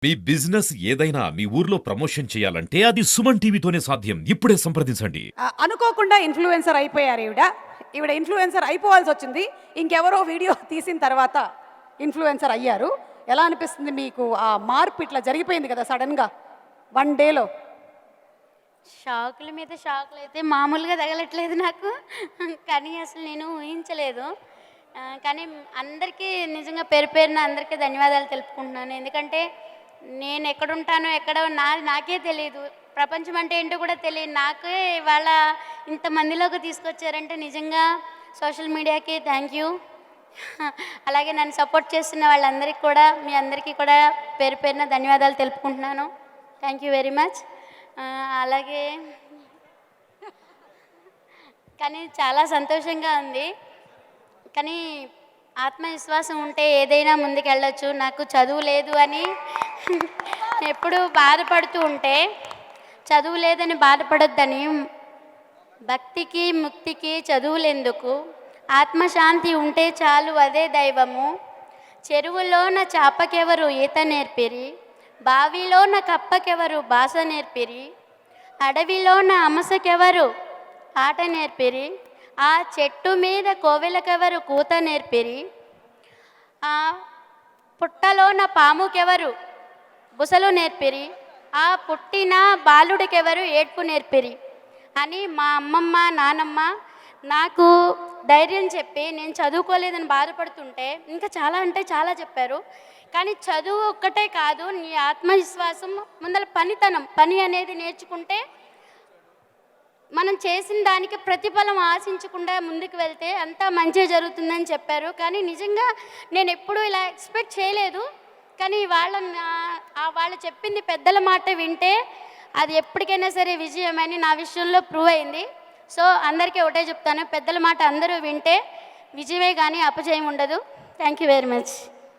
మీ business ఏదైనా మీ ఊర్లో promotion చేయాలంటే అది సుమన్ టీవీతోనే సాధ్యం. ఇప్పుడే సంప్రదించండి. అనుకోకుండా ఇన్ఫ్లుయెన్సర్ అయిపోయారు ఈవిడ ఇన్ఫ్లుయెన్సర్ అయిపోవాల్సి వచ్చింది. ఇంకెవరో వీడియో తీసిన తర్వాత ఇన్ఫ్లుయెన్సర్ అయ్యారు. ఎలా అనిపిస్తుంది మీకు? ఆ మార్పు ఇట్లా జరిగిపోయింది కదా సడన్గా 1 డేలో. షాకుల మీద షాకులు అయితే మామూలుగా తగలట్లేదు నాకు. కానీ అసలు నేను ఊహించలేదు. కానీ అందరికీ నిజంగా పేరు పేరున అందరికీ ధన్యవాదాలు తెలుపుకుంటున్నాను. ఎందుకంటే నేను ఎక్కడుంటానో ఎక్కడో నాకే తెలియదు. ప్రపంచం అంటే ఏంటో కూడా తెలియదు. నాకే ఇవాళ ఇంతమందిలోకి తీసుకొచ్చారంటే నిజంగా సోషల్ మీడియాకి థ్యాంక్ యూ. అలాగే నన్ను సపోర్ట్ చేస్తున్న వాళ్ళందరికీ కూడా, మీ అందరికీ కూడా పేరు పేరున ధన్యవాదాలు తెలుపుకుంటున్నాను. Thank you very much. అలాగే కానీ చాలా సంతోషంగా ఉంది. కానీ ఆత్మవిశ్వాసం ఉంటే ఏదైనా ముందుకెళ్ళొచ్చు. నాకు చదువు లేదు అని ఎప్పుడూ బాధపడుతూ ఉంటే, చదువు లేదని బాధపడొద్దని, భక్తికి ముక్తికి చదువులెందుకు, ఆత్మశాంతి ఉంటే చాలు అదే దైవము, చెరువులోన చాపకెవరు ఈత నేర్పిరి, బావిలోన కప్పకెవరు భాష నేర్పిరి, అడవిలోన అమసకెవరు ఆట నేర్పిరి, ఆ చెట్టు మీద కోవెలకెవరు కూత నేర్పిరి, ఆ పుట్టలోన పాముకెవరు బుసలు నేర్పిరి, ఆ పుట్టిన బాలుడికెవరు ఏడ్పు నేర్పిరి అని మా అమ్మమ్మ నానమ్మ నాకు ధైర్యం చెప్పి, నేను చదువుకోలేదని బాధపడుతుంటే ఇంకా చాలా అంటే చాలా చెప్పారు. కానీ చదువు ఒక్కటే కాదు, నీ ఆత్మవిశ్వాసం ముందర పని అనేది నేర్చుకుంటే మనం చేసిన దానికి ప్రతిఫలం ఆశించకుండా ముందుకు వెళ్తే అంతా మంచిగా జరుగుతుందని చెప్పారు. కానీ నిజంగా నేను ఎప్పుడూ ఇలా ఎక్స్పెక్ట్ చేయలేదు. కానీ వాళ్ళు చెప్పింది పెద్దల మాట వింటే అది ఎప్పటికైనా సరే విజయమని నా విషయంలో ప్రూవ్ అయింది. సో అందరికీ ఒకటే చెప్తాను, పెద్దల మాట అందరూ వింటే విజయమే కానీ అపజయం ఉండదు. Thank you very much.